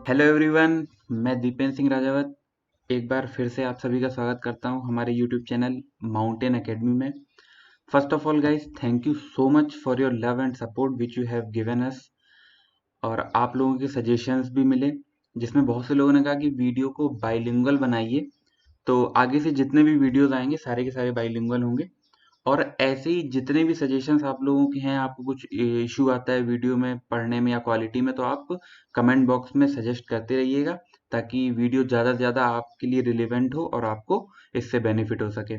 Hello everyone. मैं दीपेन सिंह राजावत एक बार फिर से आप सभी का स्वागत करता हूं हमारे यूट्यूब चैनल माउंटेन एकेडमी में। First of all guys, thank you so much for your love and support which you have given us. और आप लोगों के सजेशंस भी मिले, जिसमें बहुत से लोगों ने कहा कि वीडियो को बाइलिंगुअल बनाइए। तो आगे से जितने भी वीडियोस आएंगे सारे के सारे बाइलिंगुअल होंगे। और ऐसे ही जितने भी सजेशंस आप लोगों के हैं, आपको कुछ इश्यू आता है वीडियो में पढ़ने में या क्वालिटी में, तो आप कमेंट बॉक्स में सजेस्ट करते रहिएगा, ताकि वीडियो ज़्यादा से ज़्यादा आपके लिए रिलेवेंट हो और आपको इससे बेनिफिट हो सके।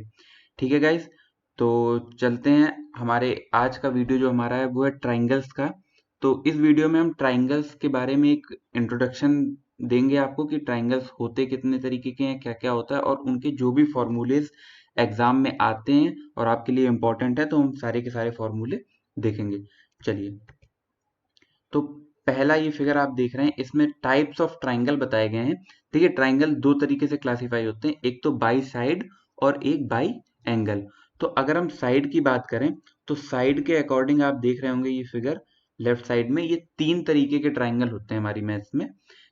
ठीक है गाइस, तो चलते हैं। हमारे आज का वीडियो जो हमारा है वो है ट्राइंगल्स का। तो इस वीडियो में हम ट्राइंगल्स के बारे में एक इंट्रोडक्शन देंगे आपको कि ट्राइंगल्स होते कितने तरीके के हैं, क्या क्या होता है, और उनके जो भी फॉर्मूलेज एग्जाम में आते हैं और आपके लिए इम्पोर्टेंट है, तो हम सारे के सारे फॉर्मूले देखेंगे। चलिए, तो पहला ये फिगर आप देख रहे हैं, इसमें टाइप्स ऑफ ट्राइंगल बताए गए हैं। देखिए, ट्राइंगल दो तरीके से क्लासिफाई होते हैं, एक तो बाई साइड और एक बाई एंगल। तो अगर हम साइड की बात करें, तो साइड के अकॉर्डिंग आप देख रहे होंगे ये फिगर लेफ्ट साइड में, ये तीन तरीके के ट्राइंगल होते हैं हमारी मैथ्स में।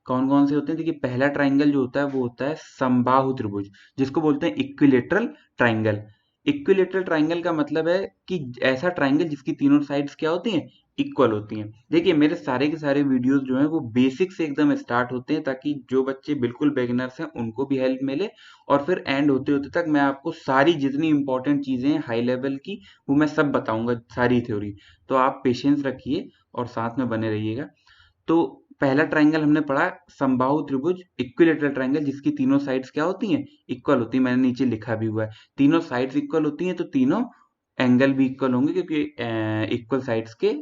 कौन कौन से होते हैं? देखिए, पहला ट्राइंगल जो होता है वो होता है समबाहु त्रिभुज, जिसको बोलते हैं इक्विलेटरल ट्राइंगल। इक्विलेटरल ट्राइंगल का मतलब है कि ऐसा ट्राइंगल जिसकी तीनों साइड्स क्या होती हैं, इक्वल होती हैं। देखिए, मेरे सारे के सारे वीडियोस जो हैं वो बेसिक से एकदम स्टार्ट होते हैं, ताकि जो बच्चे बिल्कुल बिगिनर्स हैं उनको भी हेल्प मिले, और फिर एंड होते होते तक मैं आपको सारी जितनी इंपॉर्टेंट चीजें हैं हाई लेवल की, वो मैं सब बताऊंगा, सारी थ्योरी। तो आप पेशेंस रखिए और साथ में बने रहिएगा। तो पहला ट्राइंगल हमने पढ़ा, समबाहु त्रिभुज इक्विलेटरल ट्राइंगल, जिसकी तीनों साइड्स क्या होती हैं, इक्वल होती हैं। मैंने नीचे लिखा भी हुआ है, तीनों साइड्स इक्वल होती हैं, तो तीनों एंगल भी इक्वल होंगे, क्योंकि इक्वल साइड्स के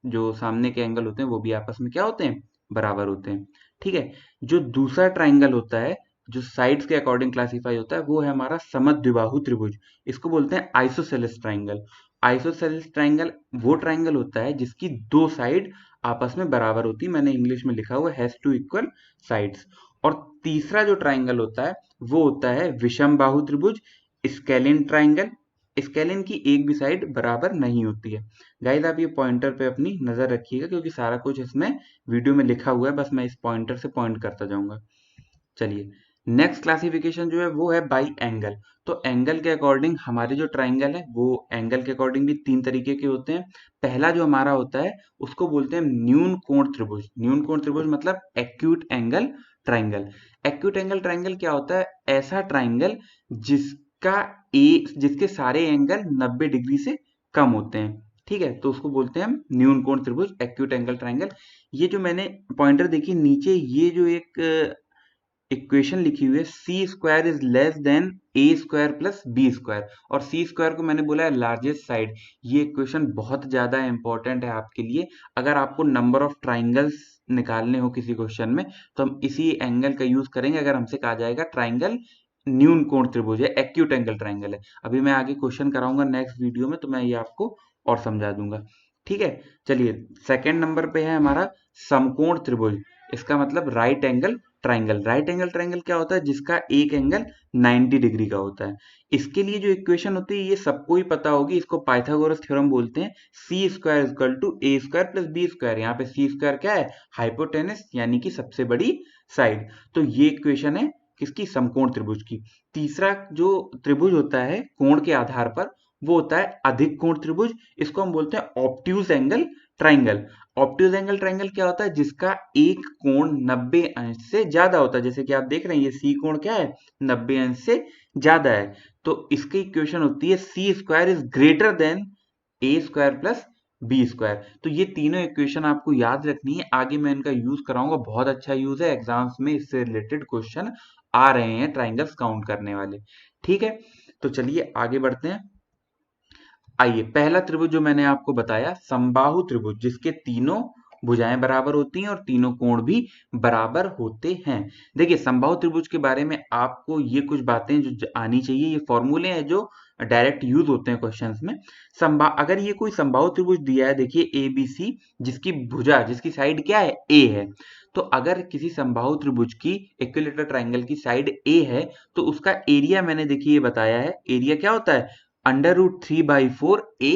जो सामने के एंगल होते हैं वो भी आपस में क्या होते हैं, बराबर होते हैं। ठीक है। जो दूसरा ट्राइंगल होता है, जो साइड्स के अकॉर्डिंग क्लासिफाई होता है, वो है हमारा समद्विबाहु त्रिभुज। इसको बोलते हैं आइसोसेलेस ट्राइंगल। आइसोसेलेस ट्राइंगल वो ट्राइंगल होता है जिसकी दो साइड आपस में बराबर होती है। मैंने इंग्लिश में लिखा हुआ हैज टू इक्वल साइड्स। और तीसरा जो ट्राइंगल होता है वो होता है विषम बाहु त्रिभुज, स्केलिन ट्राइंगल। स्केलिन की एक भी साइड बराबर नहीं होती है। गाइस, आप ये पॉइंटर पे अपनी नजर रखिएगा, क्योंकि सारा कुछ इसमें वीडियो में लिखा हुआ है, बस मैं इस पॉइंटर से पॉइंट करता जाऊंगा। चलिए, नेक्स्ट क्लासिफिकेशन जो है वो है बाई एंगल। तो एंगल के अकॉर्डिंग हमारे जो ट्राइंगल है वो एंगल के अकॉर्डिंग भी तीन तरीके के होते हैं। पहला जो हमारा होता है उसको बोलते हैं न्यून कोण त्रिभुज। न्यून कोण त्रिभुज मतलब acute angle triangle. Acute angle triangle क्या होता है? ऐसा ट्राइंगल जिसका जिसके सारे एंगल 90 डिग्री से कम होते हैं। ठीक है, तो उसको बोलते हैं हम न्यून कोण त्रिभुज, एक्यूट एंगल ट्राइंगल। ये जो मैंने पॉइंटर देखी नीचे, ये जो एक इक्वेशन लिखी हुई है, C square is less than A square plus B square, और सी स्क्वायर को मैंने बोला है लार्जेस्ट साइड। ये इक्वेशन बहुत ज्यादा इंपॉर्टेंट है आपके लिए। अगर आपको नंबर ऑफ ट्राइंगल्स निकालने हो किसी क्वेश्चन में, तो हम इसी एंगल का यूज करेंगे। अगर हमसे कहा जाएगा ट्राइंगल न्यून कोण त्रिभुज है, एक्यूट एंगल ट्राइंगल है, अभी मैं आगे क्वेश्चन कराऊंगा नेक्स्ट वीडियो में, तो मैं ये आपको और समझा दूंगा। ठीक है। चलिए, सेकंड नंबर पे है हमारा समकोण त्रिभुज। इसका मतलब right angle triangle. Right angle triangle क्या होता है? जिसका एक एंगल 90 डिग्री का होता है। इसके लिए जो इक्वेशन होती है ये सबको ही पता होगी, इसको पाइथागोरस थ्योरम बोलते हैं। C square equal to A square plus B square. यहाँ पे सी स्क्वायर क्या है? हाइपोटेनस, यानी कि सबसे बड़ी साइड। तो ये इक्वेशन है किसकी? समकोण त्रिभुज की। तीसरा जो त्रिभुज होता है कोण के आधार पर, वो होता है अधिक कोण त्रिभुज। इसको हम बोलते हैं obtuse angle triangle. Obtuse angle triangle क्या होता है? जिसका एक कोण 90 अंश से ज्यादा होता है। जैसे कि आप देख रहे हैं ये सी कोण क्या है? 90 अंश से ज्यादा है। तो इसकी इक्वेशन होती है C square is greater than A square plus B square. तो ये तीनों इक्वेशन आपको याद रखनी है, आगे मैं इनका यूज कराऊंगा। बहुत अच्छा यूज है, एग्जाम्स में इससे रिलेटेड क्वेश्चन आ रहे हैं ट्राइंगल्स काउंट करने वाले। ठीक है, तो चलिए आगे बढ़ते हैं। आइए, पहला त्रिभुज जो मैंने आपको बताया, समबाहु त्रिभुज, जिसके तीनों भुजाएं बराबर होती हैं और तीनों कोण भी बराबर होते हैं। देखिए, समबाहु त्रिभुज के बारे में आपको ये कुछ बातें जो आनी चाहिए, ये फॉर्मूले हैं जो डायरेक्ट यूज होते हैं क्वेश्चंस में। अगर ये कोई समबाहु त्रिभुज दिया है, देखिए ए बी सी, जिसकी भुजा, जिसकी साइड क्या है? ए है। तो अगर किसी समबाहु त्रिभुज की, इक्विलेटरल ट्राइंगल की साइड ए है, तो उसका एरिया मैंने देखिए ये बताया है। एरिया क्या होता है? अंडर रूट 3/4 ए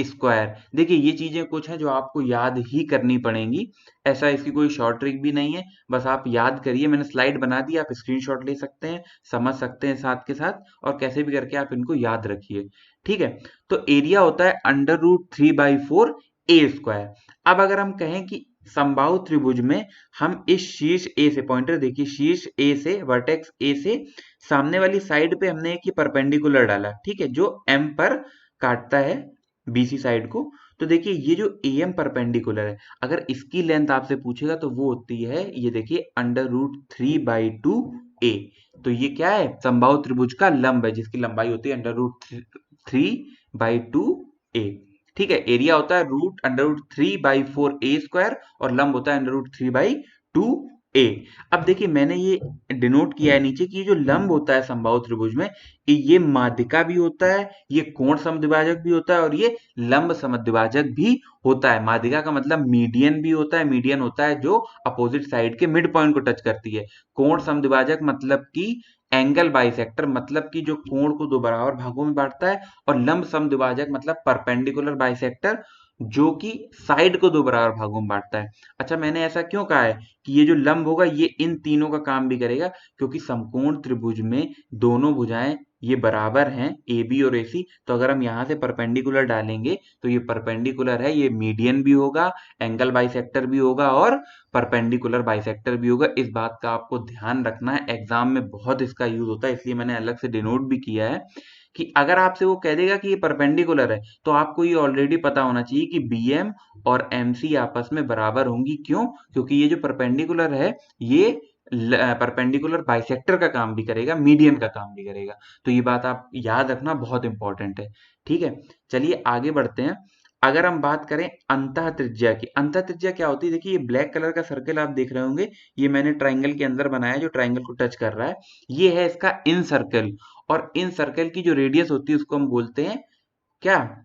स्क्वायर। देखिए ये चीजें कुछ हैं जो आपको याद ही करनी पड़ेंगी, ऐसा इसकी कोई शॉर्ट ट्रिक भी नहीं है, बस आप याद करिए। मैंने स्लाइड बना दी, आप स्क्रीनशॉट ले सकते हैं, समझ सकते हैं साथ के साथ, और कैसे भी करके आप इनको याद रखिए। ठीक है, तो एरिया होता है √3/4 ए स्क्वायर। अब अगर हम कहें कि समबाहु त्रिभुज में हम इस शीर्ष ए से, पॉइंटर देखिए, शीर्ष ए से, वर्टेक्स ए से सामने वाली साइड पे हमने एक परपेंडिकुलर डाला, ठीक है, जो एम पर काटता है बीसी साइड को। तो देखिए ये जो एम परपेंडिकुलर है, अगर इसकी लेंथ आपसे पूछेगा तो वो होती है, ये देखिए, √3/2 ए। तो ये क्या है, समबाहु त्रिभुज का लंब है, जिसकी लंबाई होती है √3/2 ए। ठीक है, एरिया होता है √3/4 ए स्क्वायर और लंब होता है √3/2 ए। अब देखिए मैंने ये डिनोट किया है नीचे कि ये जो लंब होता है समबाहु त्रिभुज में, ये माध्यिका भी होता है, ये कोण समद्विभाजक भी होता है और ये लंब समद्विभाजक भी होता है। माध्यिका का मतलब मीडियन भी होता है, मीडियन होता है जो अपोजिट साइड के मिड पॉइंट को टच करती है। कोण समद्विभाजक मतलब कि एंगल बाइसेक्टर, मतलब कि जो कोण को दो बराबर भागों में बांटता है। और लंब समद्विभाजक मतलब परपेंडिकुलर बाइसेक्टर, जो कि साइड को दो बराबर भागों में बांटता है। अच्छा, मैंने ऐसा क्यों कहा है कि ये जो लंब होगा ये इन तीनों का काम भी करेगा, क्योंकि समकोण त्रिभुज में दोनों भुजाएं ये बराबर हैं, ए बी और ए सी। तो अगर हम यहाँ से परपेंडिकुलर डालेंगे तो ये परपेंडिकुलर है, ये मीडियन भी होगा, एंगल बाइसेक्टर भी होगा और परपेंडिकुलर बाइसेक्टर भी होगा। इस बात का आपको ध्यान रखना है, एग्जाम में बहुत इसका यूज होता है, इसलिए मैंने अलग से डिनोट भी किया है कि अगर आपसे वो कह देगा कि ये परपेंडिकुलर है तो आपको ये ऑलरेडी पता होना चाहिए कि बीएम और एमसी आपस में बराबर होंगी। क्यों? क्योंकि ये जो परपेंडिकुलर है ये परपेंडिकुलर बाइसेक्टर का काम भी करेगा, मीडियन का काम भी करेगा। तो ये बात आप याद रखना, बहुत इंपॉर्टेंट है। ठीक है, चलिए आगे बढ़ते हैं। अगर हम बात करें अंतः त्रिज्या की, अंतः त्रिज्या क्या होती है? देखिए ये ब्लैक कलर का सर्कल आप देख रहे होंगे, ये मैंने ट्राइंगल के अंदर बनाया है, जो ट्राइंगल को टच कर रहा है, ये है इसका इन सर्कल। और इन सर्कल की जो रेडियस होती है उसको हम बोलते हैं क्या?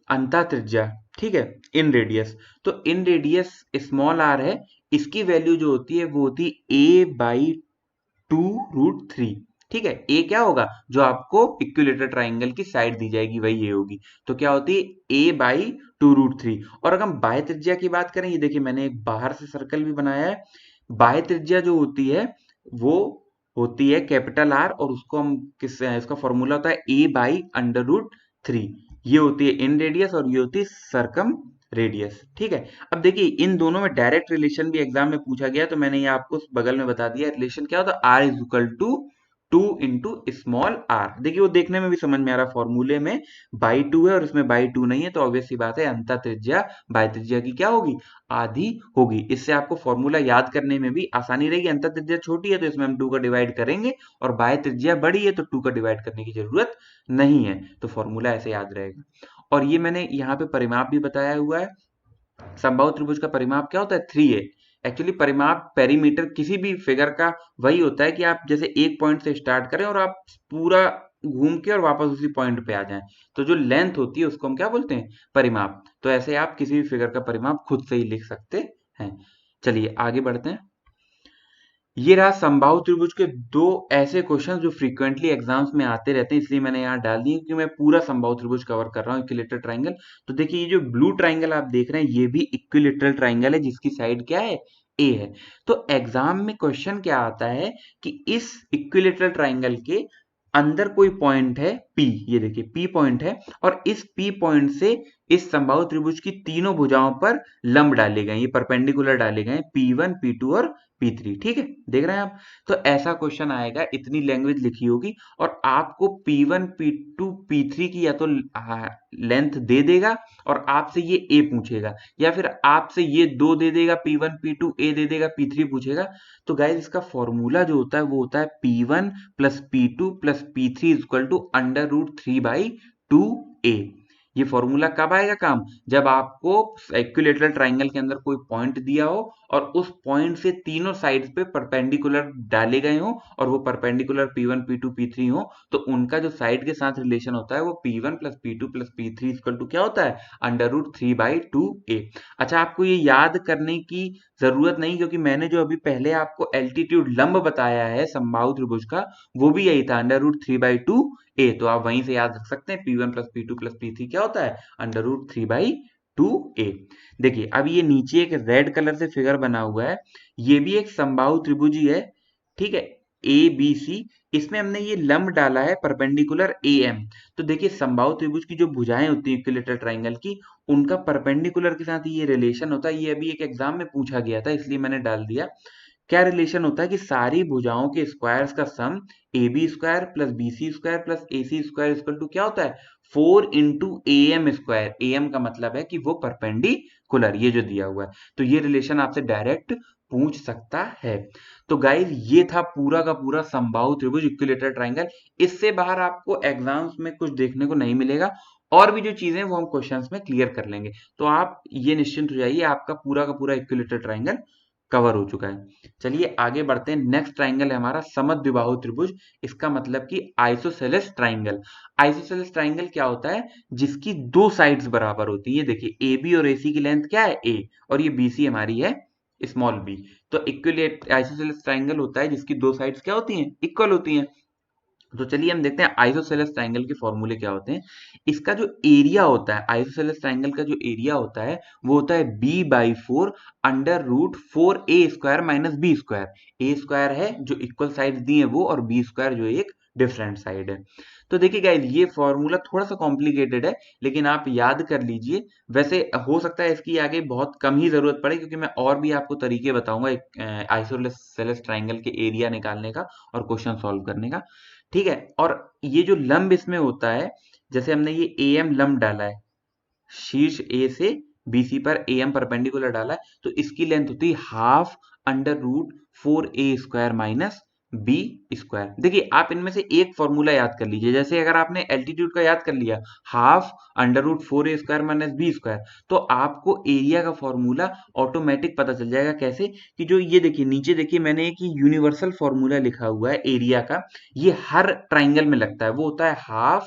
अंतः त्रिज्या। ठीक है, इन रेडियस। तो इन रेडियस स्मॉल आर है, इसकी वैल्यू जो होती है वो होती है a/2√3। ठीक है, ए क्या होगा? जो आपको इक्विलेटरल ट्राइंगल की साइड दी जाएगी वही ये होगी। तो क्या होती है? a/2√3। और अगर हम बाह्य त्रिज्या की बात करें, ये देखिए मैंने एक बाहर से सर्कल भी बनाया है। बाह्य त्रिज्या जो होती है वो होती है कैपिटल आर, और उसको हम इसका फॉर्मूला होता है a/√3। ये होती है इन रेडियस और ये होती है सरकम रेडियस। ठीक है, अब देखिए इन दोनों में डायरेक्ट रिलेशन भी एग्जाम में पूछा गया, तो मैंने ये आपको बगल में बता दिया। रिलेशन क्या होता है? R is equal to 2 into small r. देखिए वो देखने में भी समझ में आ रहा है, फॉर्मूले में बाई 2 है और इसमें बाई 2 नहीं है, तो ऑब्वियस सी बात है अंतः त्रिज्या बाह्य त्रिज्या की क्या होगी? आधी होगी। इससे आपको फॉर्मूला याद करने में भी आसानी रहेगी। अंतः त्रिज्या छोटी है तो इसमें हम 2 का डिवाइड करेंगे, और बाह्य त्रिज्या बड़ी है तो 2 का डिवाइड करने की जरूरत नहीं है, तो फॉर्मूला ऐसे याद रहेगा। और ये मैंने यहाँ पे परिमाप भी बताया हुआ है। समबाहु त्रिभुज का परिमाप क्या होता है? 3a। एक्चुअली परिमाप पेरीमीटर किसी भी फिगर का वही होता है कि आप जैसे एक पॉइंट से स्टार्ट करें और आप पूरा घूम के और वापस उसी पॉइंट पे आ जाएं, तो जो लेंथ होती है उसको हम क्या बोलते हैं? परिमाप। तो ऐसे आप किसी भी फिगर का परिमाप खुद से ही लिख सकते हैं। चलिए आगे बढ़ते हैं। ये रहा समबाहु त्रिभुज के दो ऐसे क्वेश्चन जो फ्रीक्वेंटली एग्जाम्स में आते रहते हैं, इसलिए मैंने यहाँ डाल दिए क्योंकि मैं पूरा समबाहु त्रिभुज कवर कर रहा हूँ, इक्विलेटरल ट्राइंगल। तो देखिए ये जो ब्लू ट्राइंगल आप देख रहे हैं ये भी इक्विलेटरल ट्राइंगल है, जिसकी साइड क्या है? ए है। तो एग्जाम में क्वेश्चन क्या आता है कि इस इक्विलेटरल ट्राइंगल के अंदर कोई पॉइंट है P, ये देखिए P पॉइंट है, और इस P पॉइंट से इस समबाहु त्रिभुज की तीनों भुजाओं पर लंब डाले गए, ये परपेंडिकुलर डाले गए, P1 P2 और P3। ठीक है, देख रहे हैं आप? तो ऐसा क्वेश्चन आएगा, इतनी लैंग्वेज लिखी होगी, और आपको P1 P2 P3 की या तो लेंथ दे देगा और आपसे ये A पूछेगा, या फिर आपसे ये दो दे देगा, P1 P2 A दे देगा, P3 पूछेगा। तो गाइज इसका फॉर्मूला जो होता है वो होता है P1 plus P2 plus P3 equal to √3/2a। ये फॉर्मूला कब आएगा काम? जब आपको इक्विलेटरल ट्राइंगल के अंदर कोई पॉइंट दिया हो और उस पॉइंट से तीनों साइड्स पे परपेंडिकुलर डाले गए हो, और वो परपेंडिकुलर P1 P2 P3 हो, तो उनका जो साइड के साथ रिलेशन होता है वो P1 plus P2 plus P3 equal to क्या होता है? √3/2a। अच्छा, आपको ये याद करने की जरूरत नहीं, क्योंकि मैंने जो अभी पहले आपको एल्टीट्यूड लंब बताया है समबाहु त्रिभुज का, वो भी यही था √3/2a। तो आप वहीं से याद रख सकते हैं P1 + P2 + P3 क्या होता है, √3/2a। देखिए अब ये नीचे एक रेड कलर से फिगर बना हुआ है, ये भी एक समबाहु त्रिभुज ही है, ठीक है, ABC। इसमें हमने ये लंब डाला है परपेंडिकुलर AM। तो देखिए समबाहु त्रिभुज की जो भुजाएं होती है इक्विलेटरल ट्राइंगल की, उनका परपेंडिकुलर के साथ ये रिलेशन होता है। ये अभी एक एग्जाम में पूछा गया था, इसलिए मैंने डाल दिया। क्या रिलेशन होता है कि सारी भुजाओं के स्क्वायर्स का सम AB² + BC² + AC² equal to क्या होता है, 4 × AM²। AM का मतलब है कि वो परपेंडिकुलर, ये जो दिया हुआ है। तो ये रिलेशन आपसे डायरेक्ट पूछ सकता है। तो गाइज ये था पूरा का पूरा समबाहु त्रिभुज इक्विलेटरल ट्राइंगल। इससे बाहर आपको एग्जाम्स में कुछ देखने को नहीं मिलेगा। और भी जो चीजें वो हम क्वेश्चंस में क्लियर कर लेंगे। तो आप ये निश्चिंत हो जाइए, आपका पूरा का पूरा इक्विलेटरल ट्राइंगल कवर हो चुका है। चलिए आगे बढ़ते हैं। नेक्स्ट ट्राइंगल है हमारा समद्विबाहु त्रिभुज। इसका मतलब कि आइसोसेलेस ट्राइंगल। आइसोसेलेस ट्राइंगल क्या होता है, जिसकी दो साइड्स बराबर होती है। देखिए AB और AC की लेंथ क्या है, A, और ये BC हमारी है स्मॉल b। तो इक्विलेट आइसोसेलेस ट्राइंगल होता है जिसकी दो साइड्स क्या होती हैं, इक्वल होती हैं। तो चलिए हम देखते हैं आइसोसेलेस ट्राइंगल के फॉर्मूले क्या होते हैं। इसका जो एरिया होता है, आइसोसेलेस ट्राइंगल का जो एरिया होता है वो होता है b/4 √4a² - b²। a² है जो इक्वल साइड्स दी है वो, और b² जो एक डिफरेंट साइड है। तो देखिए गाइस ये फॉर्मूला थोड़ा सा कॉम्प्लिकेटेड है, लेकिन आप याद कर लीजिए। वैसे हो सकता है इसकी आगे बहुत कम ही जरूरत पड़े, क्योंकि मैं और भी आपको तरीके बताऊंगा एक आइसोसेलेस ट्राइंगल के एरिया निकालने का और क्वेश्चन सॉल्व करने का, ठीक है। और ये जो लंब इसमें होता है, जैसे हमने ये AM लंब डाला है, शीर्ष A से BC पर AM परपेंडिकुलर डाला है, तो इसकी लेंथ होती है ½ √4a² - b²। देखिए आप इनमें से एक फॉर्मूला याद कर लीजिए। जैसे अगर आपने एल्टीट्यूड का याद कर लिया ½ √4a² - b², तो आपको एरिया का फॉर्मूला ऑटोमेटिक पता चल जाएगा। कैसे कि जो ये देखिए नीचे देखिए मैंने एक यूनिवर्सल फॉर्मूला लिखा हुआ है एरिया का, ये हर ट्राइंगल में लगता है। वो होता है ½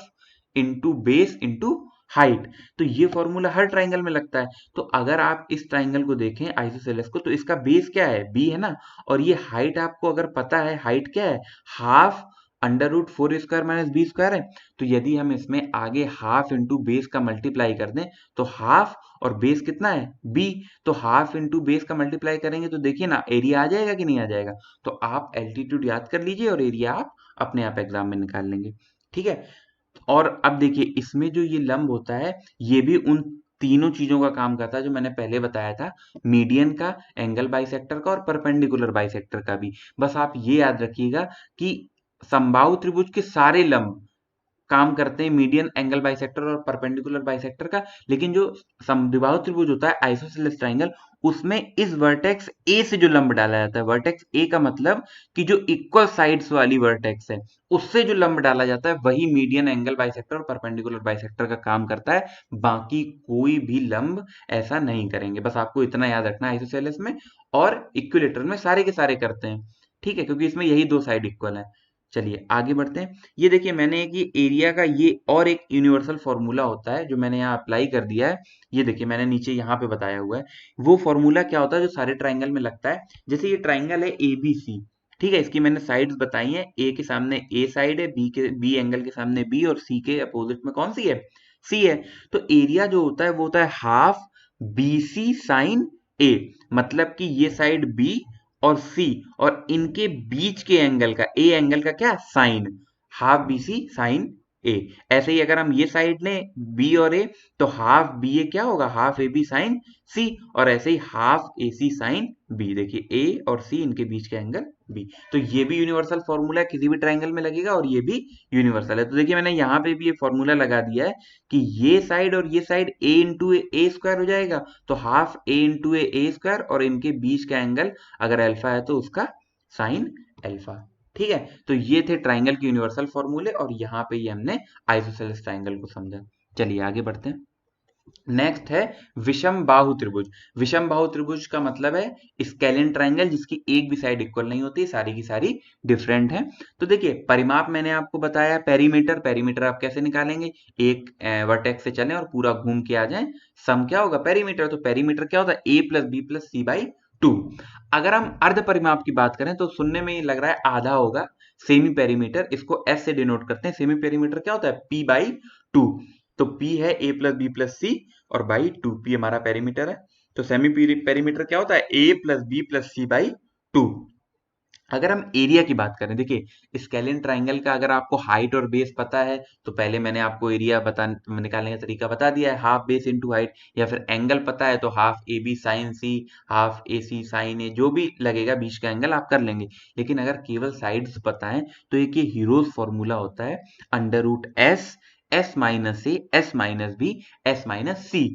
× बेस × हाइट। तो ये फॉर्मूला हर ट्राइंगल में लगता है। तो अगर आप इस ट्राइंगल को देखें आइसोसेलेस को, तो इसका बेस क्या है, b है ना, और ये हाइट आपको अगर पता है, हाइट क्या है, ½ √4a² - b² है। तो यदि हम इसमें आगे ½ × बेस का मल्टीप्लाई कर दें, तो ½ और बेस कितना है, b, तो ½ × बेस का मल्टीप्लाई करेंगे तो देखिए ना एरिया आ जाएगा कि नहीं आ जाएगा। तो आप एल्टीट्यूड याद कर लीजिए और एरिया आप अपने आप एग्जाम में निकाल लेंगे, ठीक है। और अब देखिए इसमें जो ये लंब होता है, ये भी उन तीनों चीजों का काम करता है जो मैंने पहले बताया था, मीडियन का, एंगल बाइसेक्टर का और परपेंडिकुलर बाइसेक्टर का भी। बस आप ये याद रखिएगा कि समबाहु त्रिभुज के सारे लंब काम करते हैं मीडियन, एंगल बाइसेक्टर और परपेंडिकुलर बाइसेक्टर का, लेकिन जो समद्विबाहु त्रिभुज होता है आइसोसेलेस ट्राइंगल, उसमें इस वर्टेक्स ए से जो लंब डाला जाता है, वर्टेक्स ए का मतलब कि जो इक्वल साइड्स वाली वर्टेक्स है, उससे जो लंब डाला जाता है वही मीडियन, एंगल बाइसेक्टर और परपेंडिकुलर बाइसेक्टर का काम करता है। बाकी कोई भी लंब ऐसा नहीं करेंगे। बस आपको इतना याद रखना है, आइसोसेलेस में और इक्विलेटर में सारे के सारे करते हैं, ठीक है, क्योंकि इसमें यही दो साइड इक्वल है। चलिए आगे बढ़ते हैं। ये देखिए मैंने एक ये एरिया का ये और एक यूनिवर्सल फॉर्मूला होता है जो मैंने यहाँ अप्लाई कर दिया है। ये देखिए मैंने नीचे यहाँ पे बताया हुआ है। वो फॉर्मूला क्या होता है जो सारे ट्राइंगल में लगता है। जैसे ये ट्राइंगल है ABC, ठीक है, इसकी मैंने साइड्स बताई हैं। ए के सामने A साइड है, बी एंगल के सामने B, और C के अपोजिट में कौन सी है, C है। तो एरिया जो होता है वो होता है ½ BC sin A। मतलब कि ये साइड B और C और इनके बीच के एंगल का, A एंगल का क्या, साइन, ½ BC sin A। ऐसे ही अगर हम ये साइड लें B और A, तो ½ BA क्या होगा, ½ AB sin C, और ऐसे ही ½ AC sin B। देखिए A और C इनके बीच के एंगल B। तो ये भी यूनिवर्सल फॉर्मूला है, किसी भी ट्राइंगल में लगेगा, और ये भी यूनिवर्सल है। तो देखिए मैंने यहाँ पे भी ये फॉर्मूला लगा दिया है कि ये साइड और ये साइड A × A² हो जाएगा, तो ½ A × A² और इनके बीच का एंगल अगर अल्फा है तो उसका साइन अल्फा, ठीक है। तो ये थे ट्राइंगल के यूनिवर्सल फॉर्मूले, और यहाँ पे ये हमने आइसोसेलेस ट्राइंगल को समझा। चलिए आगे बढ़ते हैं। नेक्स्ट है विषम बाहु त्रिभुज। विषम बाहु त्रिभुज का मतलब है स्केलिन ट्राइंगल जिसकी एक भी साइड इक्वल नहीं होती, सारी की सारी डिफरेंट है। तो देखिए परिमाप मैंने आपको बताया, पेरीमीटर, पेरीमीटर आप कैसे निकालेंगे, एक वर्टेक्स से चलें और पूरा घूम के आ जाएं, सम क्या होगा, पेरीमीटर। तो पेरीमीटर क्या होता है, A + B + C/2। 2। अगर हम अर्ध परिमाप की बात करें तो सुनने में ये लग रहा है आधा होगा, सेमी पेरीमीटर, इसको एस से डिनोट करते हैं। सेमी पेरीमीटर क्या होता है? P by 2। तो पी है ए प्लस बी प्लस सी और बाई 2, पी हमारा पेरीमीटर है। तो सेमी पेरीमीटर क्या होता है? A plus B plus C by 2। अगर हम एरिया की बात करें, देखिए स्केलिन ट्राइंगल का अगर आपको हाइट और बेस पता है तो पहले मैंने आपको एरिया बता निकालने का तरीका बता दिया है, हाफ बेस इंटू हाइट। या फिर एंगल पता है तो half A B sine C, half A C sine A, जो भी लगेगा बीच का एंगल आप कर लेंगे। लेकिन अगर केवल साइड्स पता है तो एक ये हीरोज फॉर्मूला होता है, under root S, S minus A, S minus B, S minus C.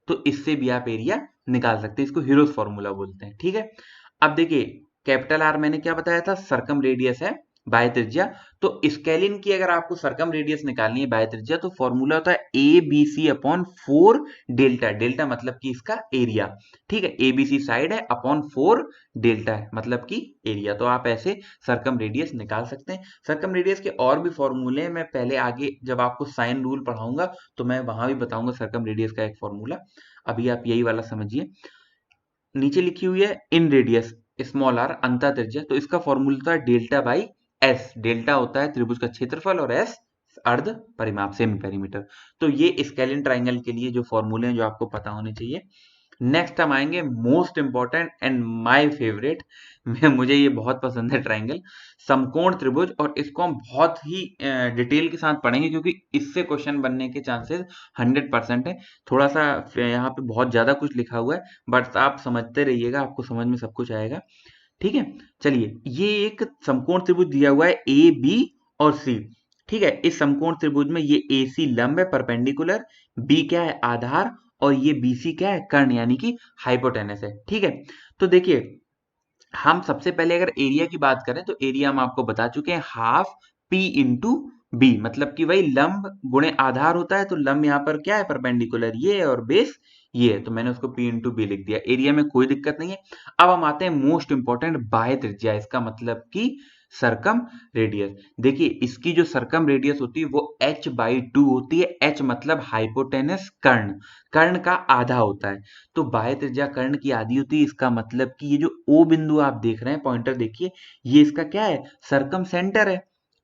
तो इससे भी आप एरिया निकाल सकते हैं, इसको हीरोज फॉर्मूला बोलते हैं। ठीक है, अब देखिए कैपिटल आर मैंने क्या बताया था? सरकम रेडियस है बाह्य त्रिज्या। तो स्केलिन की अगर आपको सरकम रेडियस निकालनी है बाह्य त्रिज्या तो फॉर्मूला होता है a B C upon 4 delta. Delta मतलब कि इसका एरिया। ठीक है, ए बी सी साइड है अपॉन 4 डेल्टा है मतलब कि एरिया। तो आप ऐसे सरकम रेडियस निकाल सकते हैं। सरकम रेडियस के और भी फॉर्मूले हैं, मैं पहले आगे जब आपको साइन रूल पढ़ाऊंगा तो मैं वहां भी बताऊंगा सरकम रेडियस का एक फॉर्मूला। अभी आप यही वाला समझिए। नीचे लिखी हुई है इन रेडियस स्मॉल आर अंतः त्रिज्या, तो इसका फॉर्मूला होता है डेल्टा बाई एस। डेल्टा होता है त्रिभुज का क्षेत्रफल और एस अर्ध परिमाप सेमी पेरीमीटर। तो ये स्केलिन ट्राइंगल के लिए जो फॉर्मूले हैं जो आपको पता होने चाहिए। नेक्स्ट हम आएंगे most important and my favourite, मुझे ये बहुत पसंद है ट्राइंगल, समकोण त्रिभुज। और इसको हम बहुत ही डिटेल के साथ पढ़ेंगे क्योंकि इससे क्वेश्चन बनने के चांसेस 100% है। थोड़ा सा यहाँ पे बहुत ज्यादा कुछ लिखा हुआ है बट आप समझते रहिएगा, आपको समझ में सब कुछ आएगा। ठीक है, चलिए ये एक समकोण त्रिभुज दिया हुआ है ए बी और सी। ठीक है, इस समकोण त्रिभुज में ये ए सी लंब है परपेंडिकुलर, बी क्या है? आधार, और ये बी सी क्या है? कर्ण यानी कि हाइपोटेनस है। ठीक है, तो देखिए हम सबसे पहले अगर एरिया की बात करें तो एरिया हम आपको बता चुके हैं, हाफ पी इंटू बी, मतलब कि वही लंब गुणे आधार होता है। तो लंब यहाँ पर क्या है? परपेंडिकुलर ये है और बेस ये है, तो मैंने उसको पी इंटू बी लिख दिया। एरिया में कोई दिक्कत नहीं है। अब हम आते हैं मोस्ट इंपॉर्टेंट बाह्य त्रिज्या, इसका मतलब कि सरकम रेडियस। देखिए इसकी जो सरकम रेडियस होती है वो h बाई 2 होती है। h मतलब हाइपोटेनस, कर्ण, कर्ण का आधा होता है। तो बाह्य त्रिज्या कर्ण की आधी होती है। इसका मतलब कि ये जो O बिंदु आप देख रहे हैं, पॉइंटर देखिए, ये इसका क्या है? सरकम सेंटर है,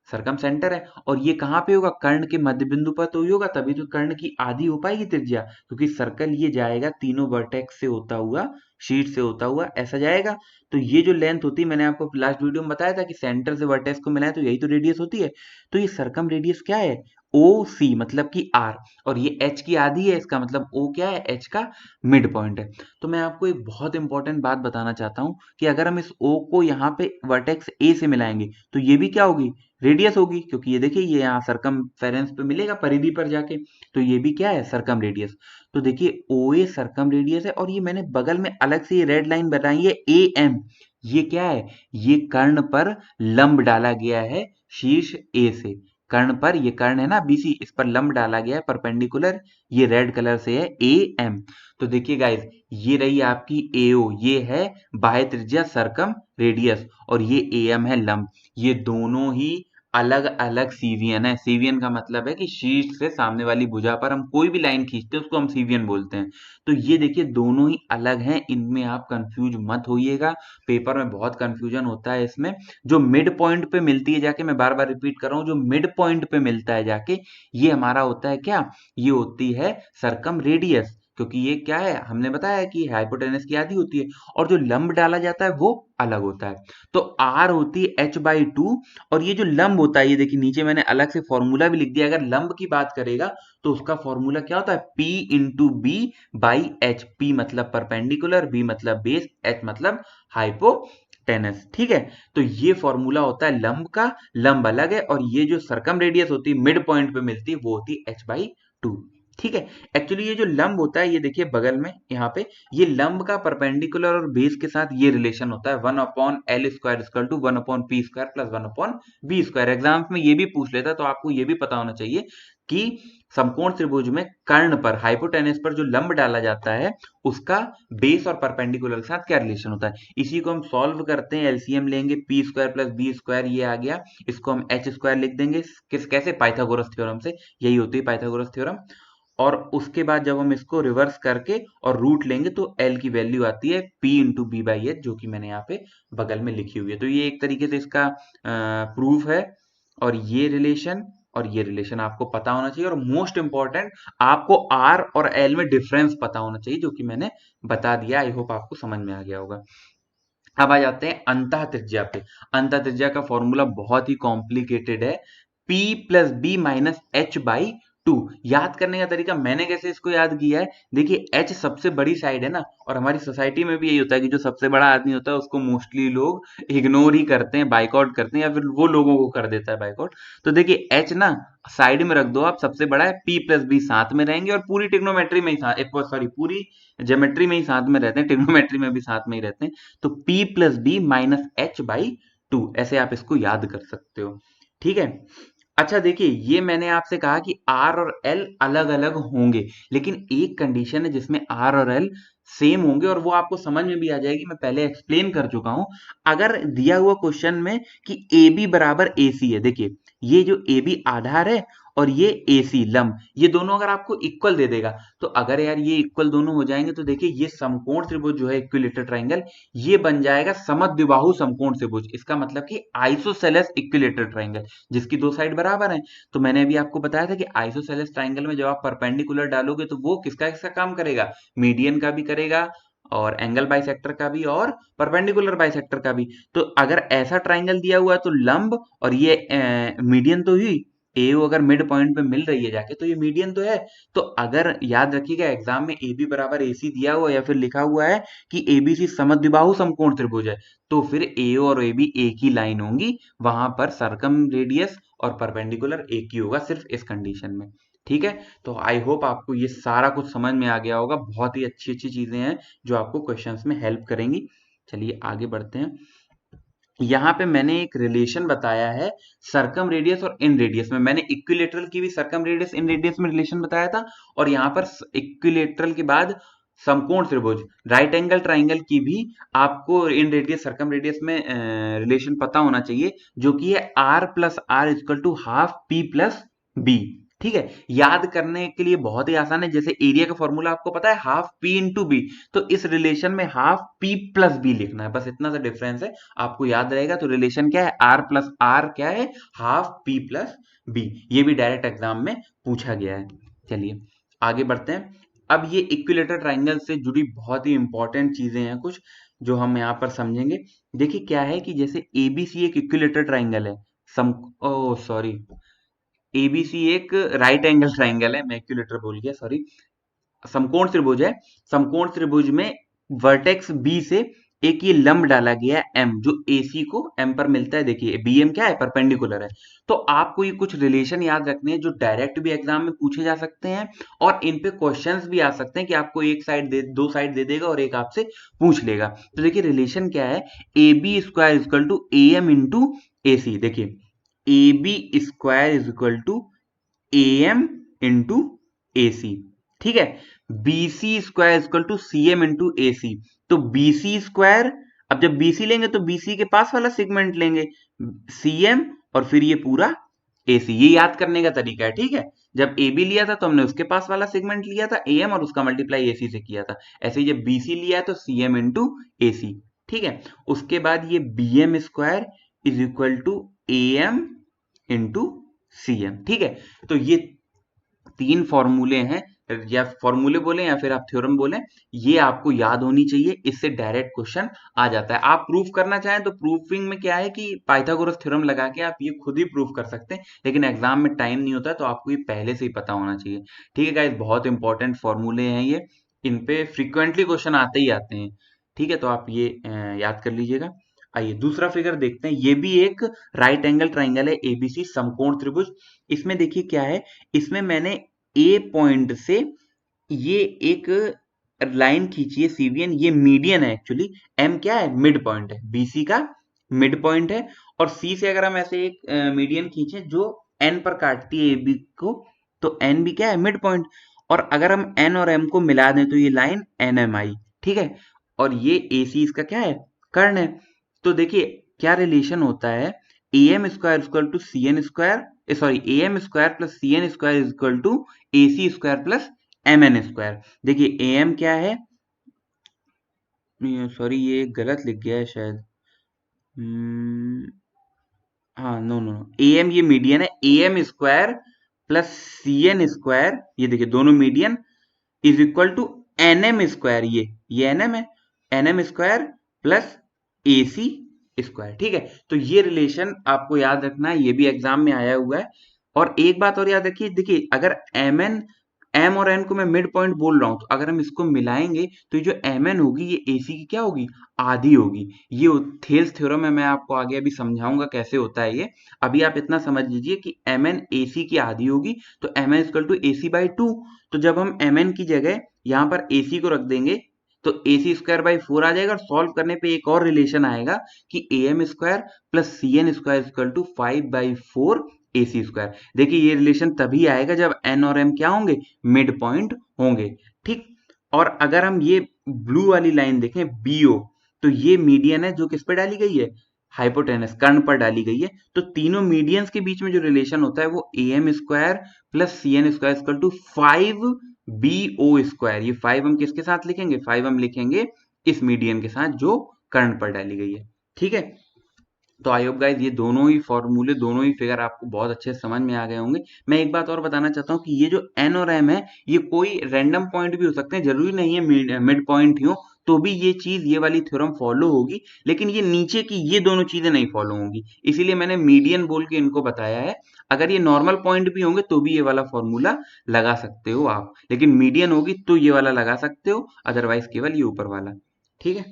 सरकम सेंटर है। और ये कहाँ पे होगा? कर्ण के मध्य बिंदु पर तो ही होगा, तभी तो कर्ण की आधी हो पाएगी त्रिज्या, क्योंकि सर्कल ये जाएगा तीनों वर्टेक्स से होता हुआ, शीट से होता हुआ ऐसा जाएगा। तो ये जो लेंथ होती है, मैंने आपको लास्ट वीडियो में बताया था कि सेंटर से वर्टेक्स को मिलाए तो यही तो रेडियस होती है। तो ये सरकम रेडियस क्या है? ओ सी मतलब कि आर, और ये एच की आधी है, इसका मतलब ओ क्या है? एच का मिड पॉइंट है। तो मैं आपको एक बहुत इंपॉर्टेंट बात बताना चाहता हूं कि अगर हम इस ओ को यहाँ पे वर्टेक्स ए से मिलाएंगे तो ये भी क्या होगी? रेडियस होगी, क्योंकि ये देखिए ये यहाँ सरकमफेरेंस पे मिलेगा परिधि पर जाके। तो ये भी क्या है? सरकम रेडियस। तो देखिए ओ ए सरकम रेडियस है, और ये मैंने बगल में अलग से ये रेड लाइन बनाई है ए एम। ये क्या है? ये कर्ण पर लंब डाला गया है शीर्ष ए से। कर्ण पर, ये कर्ण है ना बीसी, इस पर लंब डाला गया है परपेंडिकुलर, ये रेड कलर से है ए एम। तो देखिए गाइस, ये रही आपकी एओ, ये है बाह्य त्रिज्या सरकम रेडियस, और ये एम है लंब। ये दोनों ही अलग अलग सीवियन है। सीवियन का मतलब है कि शीर्ष से सामने वाली भुजा पर हम कोई भी लाइन खींचते हैं उसको हम सीवियन बोलते हैं। तो ये देखिए दोनों ही अलग हैं, इनमें आप कंफ्यूज मत होइएगा, पेपर में बहुत कंफ्यूजन होता है इसमें। जो मिड पॉइंट पे मिलती है जाके, मैं बार बार रिपीट कर रहा हूँ, जो मिड पॉइंट पे मिलता है जाके, ये हमारा होता है क्या? ये होती है सरकम रेडियस, क्योंकि ये क्या है? हमने बताया कि हाइपोटेनस की आधी होती है, और जो लंब डाला जाता है वो अलग होता है। तो आर होती है एच बाई 2, और ये जो लंब होता है, ये देखिए नीचे मैंने अलग से फॉर्मूला भी लिख दिया। अगर लंब की बात करेगा तो उसका फॉर्मूला क्या होता है? P into b by h. P मतलब परपेंडिकुलर, बी मतलब बेस, एच मतलब हाइपोटेनस। ठीक है, तो ये फॉर्मूला होता है लंब का, लंब अलग है, और ये जो सरकम रेडियस होती है मिड पॉइंट पे मिलती है वो होती है एच बाई 2। ठीक है, एक्चुअली ये जो लंब होता है, ये देखिए बगल में यहाँ पे, ये लंब का परपेंडिकुलर और बेस के साथ ये रिलेशन होता है 1/L² equal to 1/P² plus 1/B²। Exams में ये भी पूछ लेता है, तो आपको ये भी पता होना चाहिए कि समकोण त्रिभुज में कर्ण पर, हाइपोटेनस पर जो लंब डाला जाता है उसका बेस और परपेंडिकुलर के साथ क्या रिलेशन होता है। इसी को हम सॉल्व करते हैं, एलसीएम लेंगे, P² प्लस B², ये आ गया, इसको हम H² लिख देंगे। कैसे? पाइथागोरस थ्योरम से, यही होती है पाइथागोरस थ्योरम। और उसके बाद जब हम इसको रिवर्स करके और रूट लेंगे तो एल की वैल्यू आती है P into b by h, जो कि मैंने यहाँ पे बगल में लिखी हुई है। तो ये एक तरीके से इसका प्रूफ है। और ये रिलेशन आपको पता होना चाहिए, और मोस्ट इंपॉर्टेंट आपको आर और एल में डिफरेंस पता होना चाहिए, जो कि मैंने बता दिया। आई होप आपको समझ में आ गया होगा। अब आ जाते हैं अंतः त्रिज्या पे। अंतः त्रिज्या का फॉर्मूला बहुत ही कॉम्प्लिकेटेड है, P plus b minus h by two. याद करने का तरीका मैंने कैसे इसको याद किया है, देखिए H सबसे बड़ी साइड है ना, और हमारी सोसाइटी में भी यही होता है कि जो सबसे बड़ा आदमी होता है उसको मोस्टली लोग इग्नोर ही करते हैं, बाइकआउट करते हैं, या फिर वो लोगों को कर देता है बाइकआउट। तो देखिए H ना साइड में रख दो आप, सबसे बड़ा है, P प्लस बी साथ में रहेंगे, और पूरी ट्रिग्नोमेट्री में ही सॉरी पूरी ज्योमेट्री में ही साथ में रहते हैं, ट्रिग्नोमेट्री में भी साथ में ही रहते हैं। तो P plus b minus h by two, ऐसे आप इसको याद कर सकते हो। ठीक है। अच्छा देखिए, ये मैंने आपसे कहा कि R और L अलग अलग होंगे, लेकिन एक कंडीशन है जिसमें R और L सेम होंगे, और वो आपको समझ में भी आ जाएगी, मैं पहले एक्सप्लेन कर चुका हूं। अगर दिया हुआ क्वेश्चन में कि AB बराबर AC है, देखिए ये जो AB आधार है और ये AC लंब, ये दोनों अगर आपको इक्वल दे देगा, तो अगर यार ये इक्वल दोनों हो जाएंगे तो देखिए ये समकोण त्रिभुज जो है इक्विलेटरल ट्राइंगल, ये बन जाएगा समद्विबाहु समकोण त्रिभुज। इसका मतलब कि आइसोसेलेस इक्विलेटरल ट्राइंगल, जिसकी दो साइड बराबर हैं। तो मैंने अभी आपको बताया था कि आइसोसेलेस ट्राइंगल में जब आप परपेंडिकुलर डालोगे तो वो किसका किसका काम करेगा, मीडियन का भी करेगा, और एंगल बाइसेक्टर का भी, और परपेंडिकुलर बाइसेक्टर का भी। तो अगर ऐसा ट्राइंगल दिया हुआ है तो लंब और ये मीडियन तो हुई, एओ अगर मिड पॉइंट पे मिल रही है जाके तो ये मीडियन तो है। तो अगर याद रखिएगा एग्जाम में AB बराबर AC दिया हुआ या फिर लिखा हुआ है कि ABC समद्विबाहु समकोण त्रिभुज है, तो फिर AO और AB एक ही लाइन होंगी, वहां पर सर्कम रेडियस और परपेंडिकुलर एक ही होगा, सिर्फ इस कंडीशन में। ठीक है। तो आई होप आपको ये सारा कुछ समझ में आ गया होगा। बहुत ही अच्छी अच्छी चीजें हैं जो आपको क्वेश्चंस में हेल्प करेंगी। चलिए आगे बढ़ते हैं। यहाँ पे मैंने एक रिलेशन बताया है सर्कम रेडियस और इन रेडियस में। मैंने इक्विलेटरल की भी सर्कम रेडियस इन रेडियस में रिलेशन बताया था, और यहाँ पर इक्विलेटरल के बाद समकोण त्रिभुज राइट एंगल ट्राइंगल की भी आपको इन रेडियस सर्कम रेडियस में रिलेशन पता होना चाहिए, जो कि है R plus R equal to half P plus B. ठीक है। याद करने के लिए बहुत ही आसान है, जैसे एरिया का फॉर्मूला आपको पता है हाफ P इंटू बी, तो इस रिलेशन में हाफ P प्लस बी लिखना है, बस इतना सा डिफरेंस है, आपको याद रहेगा। तो रिलेशन क्या है, R प्लस आर क्या है, हाफ P प्लस बी। ये भी डायरेक्ट एग्जाम में पूछा गया है। चलिए आगे बढ़ते हैं। अब ये इक्विलेटरल ट्राइंगल से जुड़ी बहुत ही इंपॉर्टेंट चीजें हैं कुछ, जो हम यहाँ पर समझेंगे। देखिए क्या है कि जैसे ABC एक इक्विलेटरल ट्राइंगल है, सम ओ सॉरी ABC एक राइट एंगल ट्राइंगल है, मैं इक्विलेटर बोल गया, सॉरी। समकोण त्रिभुज है, समकोण त्रिभुज में वर्टेक्स बी से एक ये लंब डाला गया है M, जो AC को M पर मिलता है। देखिए BM क्या है, परपेंडिकुलर है। तो आपको ये कुछ रिलेशन याद रखने हैं जो डायरेक्ट भी एग्जाम में पूछे जा सकते हैं, और इन पे क्वेश्चंस भी आ सकते हैं कि आपको एक साइड दे, दो साइड दे देगा और एक आपसे पूछ लेगा। तो देखिए रिलेशन क्या है, AB square equal to AM into AC। देखिए AB square is equal to AM into AC। ठीक है। BC square equal to CM into AC। तो BC स्क्वायर, अब जब BC लेंगे तो BC के पास वाला सेगमेंट लेंगे CM, और फिर ये पूरा AC। ये याद करने का तरीका है। ठीक है। जब AB लिया था तो हमने उसके पास वाला सेगमेंट लिया था AM, और उसका मल्टीप्लाई AC से किया था। ऐसे ही जब BC लिया है तो CM इंटू AC। ठीक है। उसके बाद ये BM square is equal to AM into CM। ठीक है। तो ये तीन फॉर्मूले हैं, या फॉर्मूले बोले या फिर आप थ्योरम बोले, ये आपको याद होनी चाहिए, इससे डायरेक्ट क्वेश्चन आ जाता है। आप प्रूफ करना चाहें तो प्रूफिंग में क्या है कि पाइथागोरस थ्योरम लगा के आप ये खुद ही प्रूफ कर सकते हैं, लेकिन एग्जाम में टाइम नहीं होता, तो आपको ये पहले से ही पता होना चाहिए। ठीक है गाइस, बहुत इंपॉर्टेंट फॉर्मूले हैं ये, इन पे फ्रीक्वेंटली क्वेश्चन आते ही आते हैं। ठीक है। तो आप ये याद कर लीजिएगा। आइए दूसरा फिगर देखते हैं। ये भी एक राइट एंगल ट्राइंगल है, ABC समकोण त्रिभुज। इसमें देखिए क्या है, इसमें मैंने ए पॉइंट से ये एक लाइन खींची है CBN, ये मीडियन है एक्चुअली। M क्या है, मिड पॉइंट है, BC का मिड पॉइंट है, और C से अगर हम ऐसे एक मीडियन खींचे जो N पर काटती है AB को, तो N भी क्या है, मिड पॉइंट। और अगर हम N और M को मिला दें तो ये लाइन NMI। ठीक है। और ये AC इसका क्या है, कर्ण है। तो देखिए क्या रिलेशन होता है, A M square equal to C N square, sorry A M square plus C N square equal to A C square plus M N square. देखिए ए एम क्या है, सॉरी ये गलत लिख गया है शायद, हाँ नो नो, ए एम ये मीडियन है, A M square plus C N square, ये देखिए दोनों median is equal to N M square, ये एन एम है, N M square plus A C square. ठीक है, तो ये रिलेशन आपको याद रखना है, ये भी एग्जाम में आया हुआ है। और एक बात और याद रखिए, देखिए अगर एम एन, एम और एन को मैं मिड पॉइंट बोल रहा हूं, तो अगर हम इसको मिलाएंगे तो ये जो एम एन होगी ये ए सी की क्या होगी, आधी होगी। ये थेल्स थ्योरम है, मैं आपको आगे अभी समझाऊंगा कैसे होता है ये। अभी आप इतना समझ लीजिए कि एम एन ए सी की आधी होगी, तो M N equal to A C by two. तो जब हम एम एन की जगह यहाँ पर ए सी को रख देंगे तो ए सी स्क्वायर बाई फोर आ जाएगा, और सॉल्व करने पे एक और रिलेशन आएगा कि A M square plus C N square equal to five by four A C square. देखिए ये रिलेशन तभी आएगा जब एन और एम क्या होंगे, मिड पॉइंट होंगे। ठीक, और अगर हम ये ब्लू वाली लाइन देखें बीओ, तो ये मीडियन है जो किस पे डाली गई है, हाइपोटेनस कर्ण पर डाली गई है। तो तीनों मीडियंस के बीच में जो रिलेशन होता है वो A M square plus C N square equal to five B O square. ये फाइव हम किसके साथ लिखेंगे, फाइव हम लिखेंगे इस मीडियन के साथ जो कर्ण पर डाली गई है। ठीक है, तो आई होप गाइज ये दोनों ही फॉर्मूले, दोनों ही फिगर आपको बहुत अच्छे से समझ में आ गए होंगे। मैं एक बात और बताना चाहता हूँ कि ये जो एन और एम है ये कोई रैंडम पॉइंट भी हो सकते हैं, जरूरी नहीं है मिड पॉइंट ही हो, तो भी ये चीज, ये वाली थ्योरम फॉलो होगी। लेकिन ये नीचे की ये दोनों चीजें नहीं फॉलो होंगी, इसीलिए मैंने मीडियन बोल के इनको बताया है। अगर ये नॉर्मल पॉइंट भी होंगे तो भी ये वाला फॉर्मूला लगा सकते हो आप, लेकिन मीडियन होगी तो ये वाला लगा सकते हो, अदरवाइज केवल ये ऊपर वाला। ठीक है,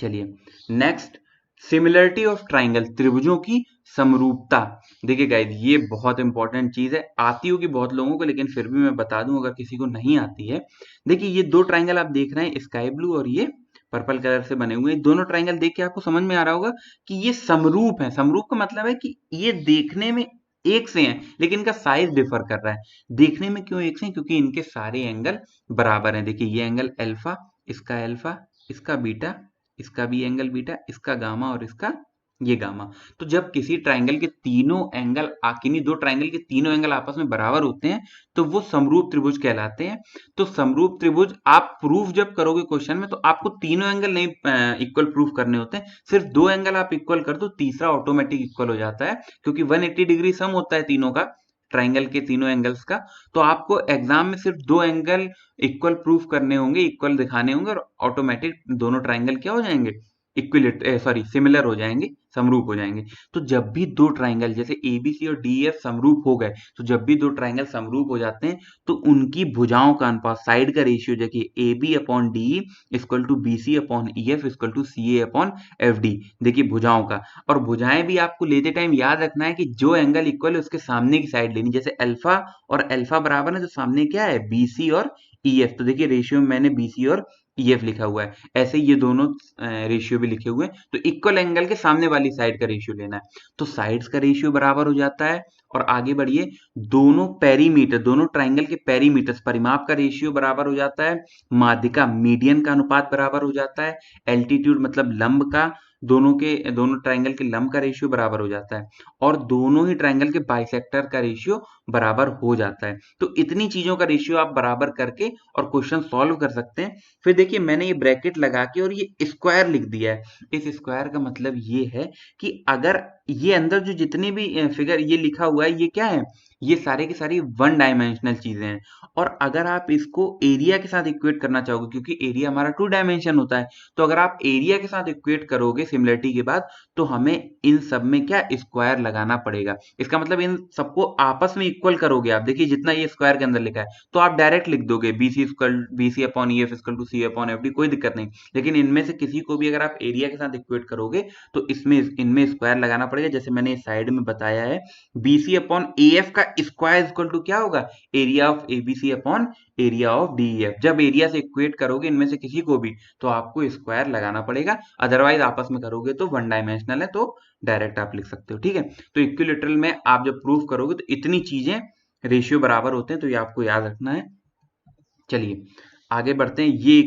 चलिए नेक्स्ट, सिमिलरिटी ऑफ ट्राइंगल, त्रिभुजों की समरूपता। देखिए गाइस ये बहुत इंपॉर्टेंट चीज है, आती होगी बहुत लोगों को, लेकिन फिर भी मैं बता दूं अगर किसी को नहीं आती है। देखिए ये दो ट्राइंगल आप देख रहे हैं, स्काई ब्लू और ये पर्पल कलर से बने हुए हैं, दोनों ट्राइंगल देख के आपको समझ में आ रहा होगा कि ये समरूप है। समरूप का मतलब है कि ये देखने में एक से हैं, लेकिन इनका साइज डिफर कर रहा है। देखने में क्यों एक से हैं, क्योंकि इनके सारे एंगल बराबर हैं। देखिए ये एंगल अल्फा, इसका बीटा, इसका भी एंगल बीटा, इसका गामा और इसका ये गामा। तो जब किसी ट्राइंगल के तीनों एंगल, किन्हीं दो ट्राइंगल के तीनों एंगल आपस में बराबर होते हैं तो वो समरूप त्रिभुज कहलाते हैं। तो समरूप त्रिभुज आप प्रूफ जब करोगे क्वेश्चन में, तो आपको तीनों एंगल नहीं इक्वल प्रूफ करने होते हैं, सिर्फ दो एंगल आप इक्वल कर दो, तीसरा ऑटोमेटिक इक्वल हो जाता है, क्योंकि 180 डिग्री सम होता है तीनों का, ट्राइंगल के तीनों एंगल्स का। तो आपको एग्जाम में सिर्फ दो एंगल इक्वल प्रूफ करने होंगे, इक्वल दिखाने होंगे, और ऑटोमेटिक दोनों ट्राइंगल क्या हो जाएंगे, सिमिलर हो जाएंगे, समरूप हो जाएंगे। तो जब भी दो ट्राइंगल जैसे एबीसी और डीएफ समरूप हो गए, तो जब भी दो ट्राइंगल समरूप हो जाते हैं तो उनकी भुजाओं का अनुपात, साइड का रेशियो, देखिए A B upon D equal to B C upon E F equal to C A upon F D. देखिए भुजाओं का, और भुजाएं भी आपको लेते टाइम याद रखना है कि जो एंगल इक्वल है उसके सामने की साइड लेनी, जैसे अल्फा और अल्फा बराबर है तो सामने क्या है, बी सी और ई एफ। तो देखिए रेशियो में मैंने बी सी और ई एफ लिखा हुआ है, ऐसे ही ये दोनों रेशियो भी लिखे हुए हैं। तो इक्वल एंगल के सामने वाली साइड का रेशियो लेना है, तो साइड्स का रेशियो बराबर हो जाता है। और आगे बढ़िए, दोनों पेरीमीटर, दोनों ट्राइंगल के पेरीमीटर्स, परिमाप का रेशियो बराबर हो जाता है। माध्यिका, मीडियन का अनुपात बराबर हो जाता है। एल्टीट्यूड मतलब लंब का, दोनों ट्राइंगल के लंब का रेशियो बराबर हो जाता है। और दोनों ही ट्राइंगल के बाइसेक्टर का रेशियो बराबर हो जाता है। तो इतनी चीजों का रेशियो आप बराबर करके और क्वेश्चन सॉल्व कर सकते हैं। फिर देखिए मैंने ये ब्रैकेट लगा के और ये स्क्वायर लिख दिया है। इस स्क्वायर का मतलब ये है कि अगर ये अंदर जो जितने भी फिगर ये लिखा हुआ है, ये क्या है, ये सारे की सारी वन डायमेंशनल चीजें हैं। और अगर आप इसको एरिया के साथ इक्वेट करना चाहोगे, क्योंकि एरिया हमारा टू डायमेंशन होता है, तो अगर आप एरिया के साथ इक्वेट करोगे सिमिलरिटी के बाद, तो हमें इन सब में क्या, स्क्वायर लगाना पड़ेगा। इसका मतलब इन सबको आपस में इक्वल करोगे आप, देखिए जितना ये स्क्वायर के अंदर लिखा है, तो आप डायरेक्ट लिख दोगे B C upon E F equal to C upon F D, कोई दिक्कत नहीं। लेकिन इनमें से किसी को भी अगर आप एरिया के साथ इक्वेट करोगे तो इसमें इनमें स्क्वायर लगाना पड़ेगा। जैसे मैंने साइड में बताया है, B C upon A F का स्क्वायर इक्वल टू क्या होगा, area of A B C upon area of D F. जब एरिया से इक्वेट करोगे इनमें से किसी को भी, तो आपको स्क्वायर लगाना पड़ेगा, अदरवाइज आपस में करोगे तो वन डायमेंशनल है, तो डायरेक्ट आप लिख सकते हो। ठीक है, तो इक्विलैटरल में आप जब प्रूफ करोगे तो इतनी चीजें, रेशियो बराबर होते हैं, तो ये आपको याद रखना है। चलिए आगे बढ़ते हैं। ये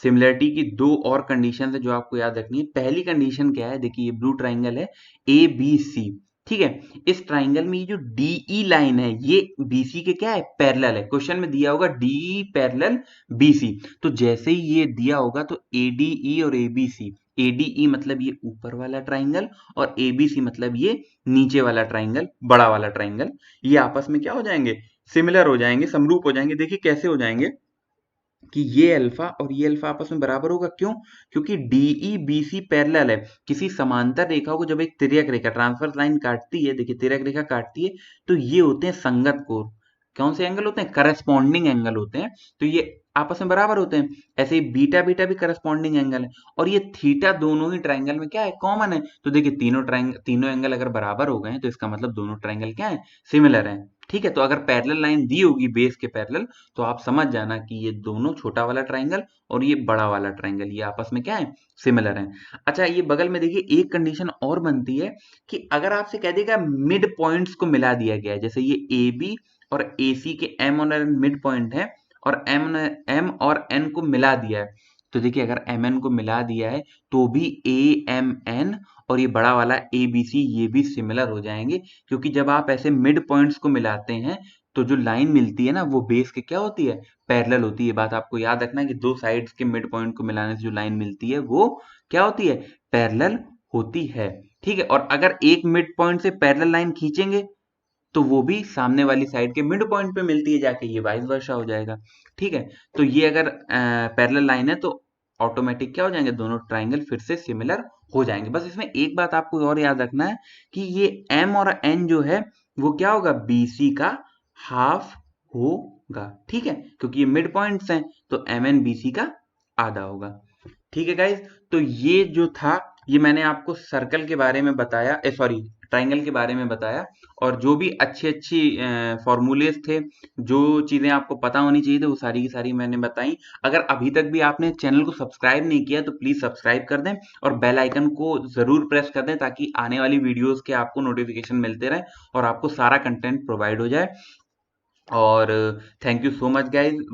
सिमिलरिटी की दो और कंडीशन है जो आपको याद रखनी है। पहली कंडीशन क्या है, देखिए ये ब्लू ट्राइंगल है ए बी सी, ठीक है। इस ट्राइंगल में ये जो डीई लाइन है ये बीसी के क्या है, पैरेलल है। क्वेश्चन में दिया होगा डी पैरेलल बीसी, तो जैसे ही ये दिया होगा तो एडीई और एबीसी, एडीई मतलब ये ऊपर वाला ट्राइंगल और एबीसी मतलब ये नीचे वाला ट्राइंगल, बड़ा वाला ट्राइंगल, ये आपस में क्या हो जाएंगे, सिमिलर हो जाएंगे, समरूप हो जाएंगे। देखिए कैसे हो जाएंगे कि ये अल्फा और ये अल्फा आपस में बराबर होगा, क्यों, क्योंकि डीई बीसी पैरेलल है। किसी समांतर रेखा को जब एक तिर्यक रेखा ट्रांसवर्स लाइन काटती है, देखिए तिर्यक रेखा काटती है, तो ये होते हैं संगत कोण। कौन से एंगल होते हैं, करस्पॉन्डिंग एंगल होते हैं, तो ये आपस में बराबर होते हैं। ऐसे ही बीटा बीटा भी करस्पॉन्डिंग एंगल है, और ये थीटा दोनों ही ट्राइंगल में क्या है, कॉमन है। तो देखिए तीनों एंगल अगर बराबर हो गए हैं तो इसका मतलब दोनों ट्राइंगल क्या है, सिमिलर है, ठीक है। तो अगर पैरेलल लाइन दी होगी बेस के पैरेलल, तो आप समझ जाना कि ये दोनों छोटा वाला ट्राइंगल और ये बड़ा वाला ट्राइंगल ये आपस में क्या है, सिमिलर है। अच्छा ये बगल में देखिए एक कंडीशन और बनती है कि अगर आपसे कह देगा मिड पॉइंट्स को मिला दिया गया है, जैसे ये ए बी और ए सी के एम और एन मिड पॉइंट है, और एम और एन को मिला दिया है, तो देखिए अगर एम एन को मिला दिया है तो भी ए एम एन और ये बड़ा वाला ए बी सी ये भी सिमिलर हो जाएंगे, क्योंकि जब आप ऐसे मिड पॉइंट्स को मिलाते हैं तो जो लाइन मिलती है ना वो बेस के क्या होती है, पैरेलल होती है। ये बात आपको याद रखना है कि दो साइड्स के मिड पॉइंट को मिलाने से जो लाइन मिलती है वो क्या होती है, पैरेलल होती है, ठीक है। और अगर एक मिड पॉइंट से पैरेलल लाइन खींचेंगे तो वो भी सामने वाली साइड के मिड पॉइंट पे मिलती है जाके, ये वाइस वर्सा हो जाएगा, ठीक है। तो ये अगर पैरेलल लाइन है तो ऑटोमेटिक क्या हो जाएंगे, दोनों ट्राइंगल फिर से सिमिलर हो जाएंगे। बस इसमें एक बात आपको और याद रखना है कि ये एम और एन जो है वो क्या होगा, बीसी का हाफ होगा, ठीक है, क्योंकि ये मिड पॉइंट्स हैं तो एम एन बीसी का आधा होगा, ठीक है गाइज। तो ये जो था ये मैंने आपको सर्कल के बारे में बताया, सॉरी ट्राइंगल के बारे में बताया, और जो भी अच्छी अच्छी फॉर्मूलेस थे, जो चीजें आपको पता होनी चाहिए थे वो सारी की सारी मैंने बताई। अगर अभी तक भी आपने चैनल को सब्सक्राइब नहीं किया तो प्लीज सब्सक्राइब कर दें और बेल आइकन को जरूर प्रेस कर दें ताकि आने वाली वीडियोस के आपको नोटिफिकेशन मिलते रहे और आपको सारा कंटेंट प्रोवाइड हो जाए। और thank you so much guys.